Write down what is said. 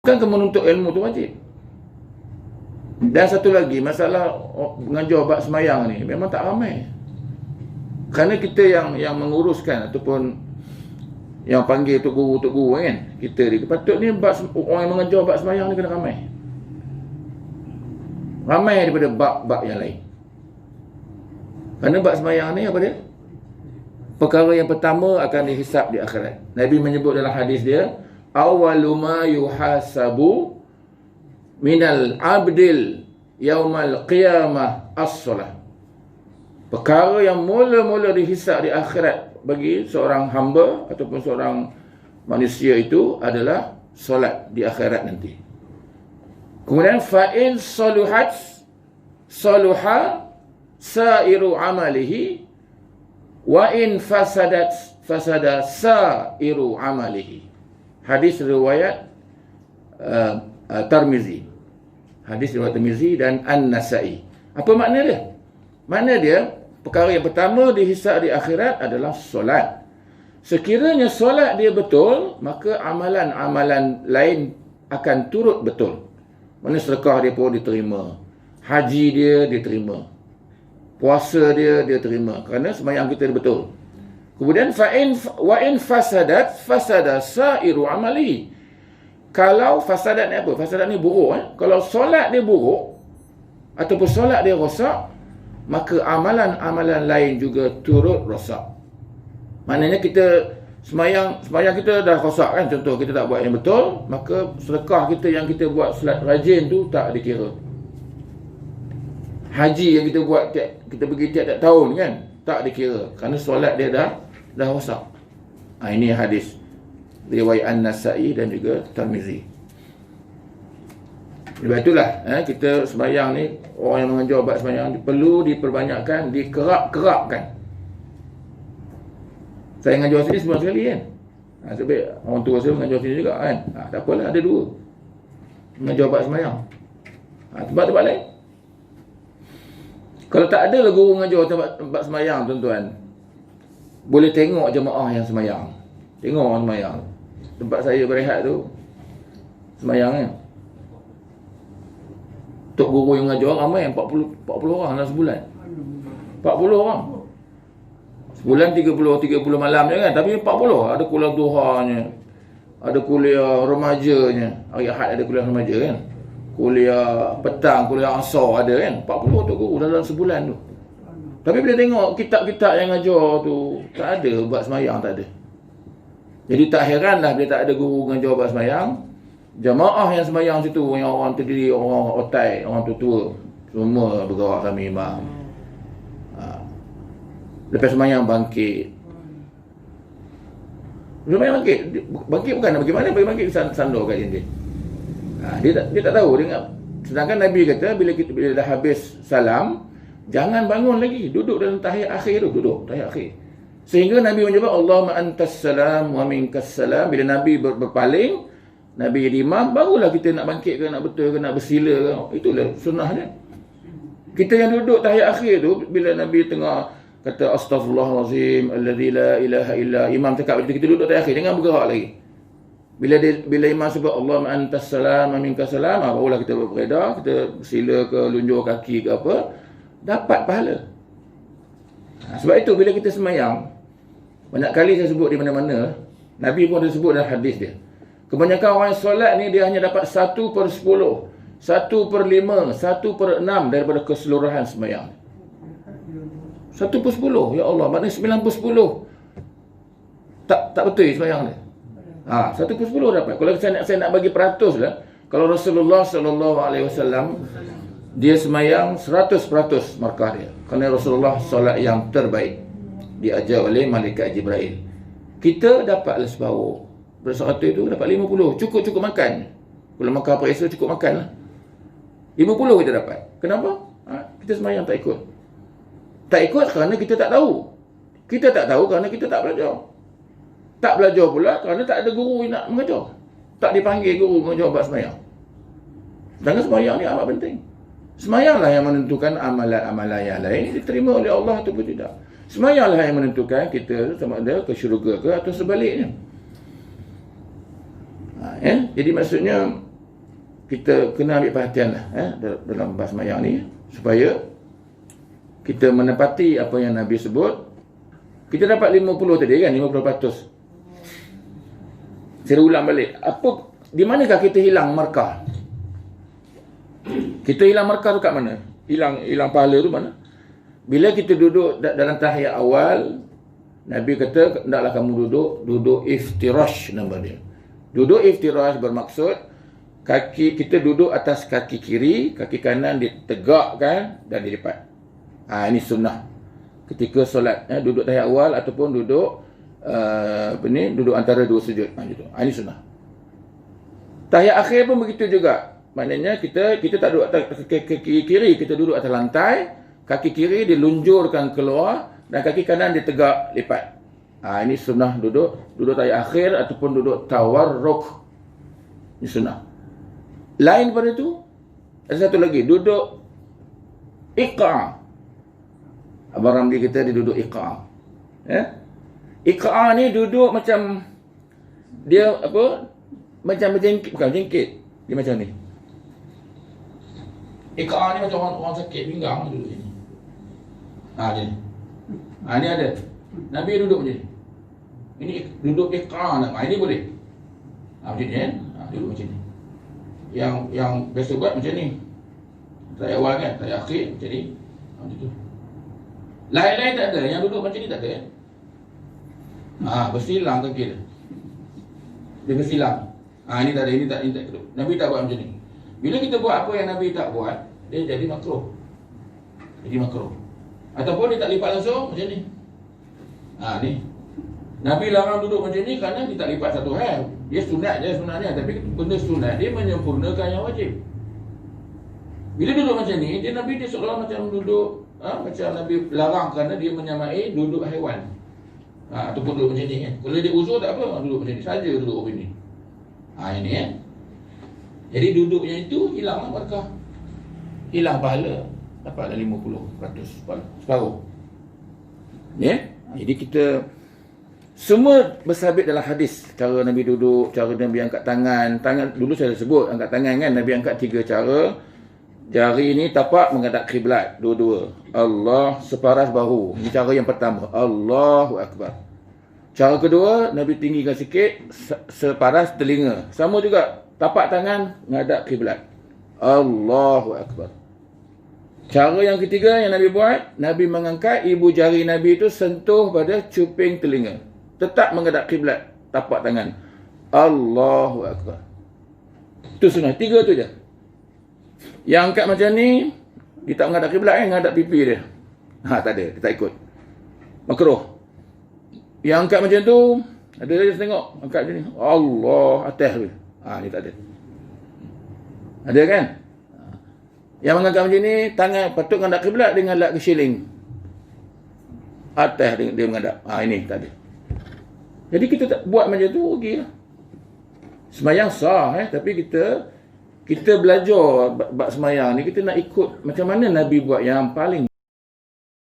Bukan menuntut ilmu tu wajib. Dan satu lagi, masalah mengajar bab semayang ni memang tak ramai. Kerana kita yang menguruskan ataupun yang panggil tok guru kan, kita ni patutnya orang yang mengajar bab semayang ni kena ramai. Ramai daripada bab-bab yang lain. Kerana bab semayang ni apa dia? Perkara yang pertama akan dihisap di akhirat. Nabi menyebut dalam hadis dia, awwalu ma yuhasabu minal abdil yaumal qiyamah as-salah. Perkara yang mula-mula dihisap di akhirat bagi seorang hamba ataupun seorang manusia itu adalah solat di akhirat nanti. Kemudian fa'in saluhat saluha sairu amalihi wa in fasadat fasada sairu amalihi. Hadis riwayat Tirmizi. Hadis riwayat Tirmizi dan An-Nasa'i. Apa makna dia? Makna dia, perkara yang pertama dihisab di akhirat adalah solat. Sekiranya solat dia betul, maka amalan-amalan lain akan turut betul. Mana sedekah dia pun diterima, haji dia diterima, puasa dia terima, kerana sembahyang kita betul. Kemudian wa in fasadat fasada sairu amali. Kalau fasadat ni apa? Fasadat ni buruk. Kalau solat dia buruk ataupun solat dia rosak, maka amalan-amalan lain juga turut rosak. Maknanya kita sembahyang kita dah rosak kan, contoh kita tak buat yang betul, maka sedekah kita yang kita buat solat rajin tu tak dikira. Haji yang kita buat kita pergi tiap-tiap tahun kan, tak dikira kerana solat dia dah rosak. Ini hadis riwayat An-Nasa'i dan juga Tirmizi. Sebab itulah kita sembahyang ni, orang yang mengajar bab sembahyang perlu diperbanyakkan, dikerap-kerapkan. Saya mengajar sini semua sekali kan. Sebab orang tua saya mengajar sini juga kan. Tak apalah, ada dua mengajar bab sembahyang. Tempat-tempat lain, kalau tak ada lah guru mengajar tempat sembahyang, tuan-tuan, boleh tengok jemaah yang sembahyang. Tengok orang sembahyang. Tempat saya berehat tu sembahyang kan, tok guru yang mengajar ramai, 40 orang dalam sebulan. 40 orang. Sebulan 30 malam je kan, tapi 40. Ada kuliah duhanya, ada kuliah remajanya. Hari Ahad ada kuliah remaja kan, kuliah petang, kuliah asar ada kan. 40 tok guru dalam sebulan tu. Tapi bila tengok kitab-kitab yang ajar tu, tak ada bab semayang, tak ada. Jadi tak heranlah bila tak ada guru mengajar bab semayang, jamaah yang semayang situ, yang orang terdiri, orang otai, orang tua-tua, semua bergerak sama imam. Lepas semayang bangkit. Semayang bangkit bukan bagaimana bangkit sandor kat dinding. Dia tak tahu, dia ingat. Sedangkan Nabi kata bila dah habis salam, jangan bangun lagi, duduk dalam tahiyat akhir tu, duduk tahiyat akhir. Sehingga Nabi menyebut Allahumma antas salam wa minkas salam. Bila Nabi berpaling, Nabi jadi imam, barulah kita nak bangkit ke, nak betul ke, nak bersila ke. Itulah sunnah dia. Kita yang duduk tahiyat akhir tu, bila Nabi tengah kata astaghfirullahalazim alladzi la ilaha illa, imam cakap kita duduk tahiyat akhir, jangan bergerak lagi. Bila imam sebut Allahumma antas salam wa minkas salam, barulah kita berperedah, kita bersila ke, lunjur kaki ke apa, dapat pahala. Sebab itu bila kita semayang, banyak kali saya sebut di mana-mana, Nabi pun ada sebut dalam hadis dia, kebanyakan orang yang solat ni dia hanya dapat 1/10, 1/5, 1/6 daripada keseluruhan semayang. 1/10, ya Allah, maknanya 9/10 tak betul semayang dia. 1/10 dapat. Kalau saya nak bagi peratus lah, kalau Rasulullah SAW dia semayang 100% markah dia, kerana Rasulullah solat yang terbaik diajar oleh malaikat Jibril. Kita dapatlah separuh. Pada 100 itu dapat 50. Cukup makan. Kalau makan apa esok cukup makan lah. 50 kita dapat. Kenapa? Kita semayang tak ikut. Tak ikut kerana kita tak tahu. Kita tak tahu kerana kita tak belajar. Tak belajar pula kerana tak ada guru yang nak mengajar. Tak dipanggil guru mengajar bab semayang. Sedangkan semayang ni amat penting. Semayanglah yang menentukan amalan-amalan yang lain diterima oleh Allah ataupun tidak. Semayanglah yang menentukan kita sama ada ke syurga ke atau sebaliknya. Jadi maksudnya kita kena ambil perhatian lah dalam bahas sembahyang ni, supaya kita menepati apa yang Nabi sebut. Kita dapat 50 tadi kan, 50%. Saya ulang balik, di manakah kita hilang markah? Kita hilang markah tu kat mana? Hilang pahala tu mana? Bila kita duduk dalam tahiyat awal, Nabi kata, hendaklah kamu duduk iftirash, nama dia. Duduk iftirash bermaksud kita duduk atas kaki kiri, kaki kanan ditegakkan dan dilipat. Ini sunnah ketika solat, duduk tahiyat awal ataupun duduk duduk antara dua sujud. Gitu. Ini sunnah. Tahiyat akhir pun begitu juga. Maknanya kita tak duduk atas kaki kiri, kita duduk atas lantai, kaki kiri dilunjurkan keluar dan kaki kanan ditegak lipat. Ini sunnah duduk tahiyat akhir ataupun duduk tawarruk. Ini sunnah. Lain pada itu, ada satu lagi, duduk iqa'. Abang Ramli kita dia duduk iqa'. Iqa' ni duduk macam dia macam berjengkit, bukan jengkit. Dia macam ni. Iqa' ni macam orang sakit pinggang duduk sini. Macam ni. Ni ada. Nabi duduk macam ni. Ini duduk iqa'. Ini boleh. Macam ni kan. Duduk macam ni. Yang biasa buat macam ni. Tahiyat awal kan, tahiyat akhir macam ni. Macam tu. Lain-lain tak ada. Yang duduk macam ni tak ada kan. Bersilang kaki dia. Dia bersilang. Ini tak ada, ini tak duduk. Nabi tak buat macam ni. Bila kita buat apa yang Nabi tak buat, dia jadi makruh. Jadi makruh. Ataupun dia tak lipat langsung macam ni. Ni. Nabi larang duduk macam ni kerana dia tak lipat satu hal. Dia sunat je sebenarnya, tapi benda sunat dia menyempurnakan yang wajib. Bila duduk macam ni, Nabi seolah macam duduk macam Nabi larang kerana dia menyamai duduk haiwan. Ataupun duduk macam ni kan. Kalau dia uzur tak apa, duduk macam ni saja, duduk macam ni. Ini kan. Jadi duduknya itu hilanglah barakah. Hilang pahala. Dapatlah 50% separuh. Jadi kita semua bersabit dalam hadis. Cara Nabi duduk, cara Nabi angkat tangan. Dulu saya sebut angkat tangan kan. Nabi angkat 3 cara. Jari ini tapak menghadap kiblat, dua-dua. Allah separas bahu. Ini cara yang pertama. Allahu Akbar. Cara kedua, Nabi tinggikan sikit, separas telinga. Sama juga, tapak tangan menghadap kiblat. Allahu Akbar. Cara yang ketiga yang Nabi buat, Nabi mengangkat ibu jari Nabi itu sentuh pada cuping telinga. Tetap menghadap kiblat, tapak tangan. Allahu Akbar. Itu sunnah. 3 tu je. Yang angkat macam ni, dia tak menghadap kiblat kan, menghadap pipi dia. Tak ada, dia tak ikut. Makruh. Yang angkat macam tu, ada dia tengok, angkat macam ni. Allah, atas tu. Ni tak ada. Ada kan? Yang mengangkat macam ni, tangan patut menghadap kiblat, dia menghadap ke shilling. Atas dia menghadap. Ini tak ada. Jadi kita tak buat macam tu, okey lah. Sembahyang sah, tapi kita belajar bab sembahyang ni, kita nak ikut macam mana Nabi buat yang paling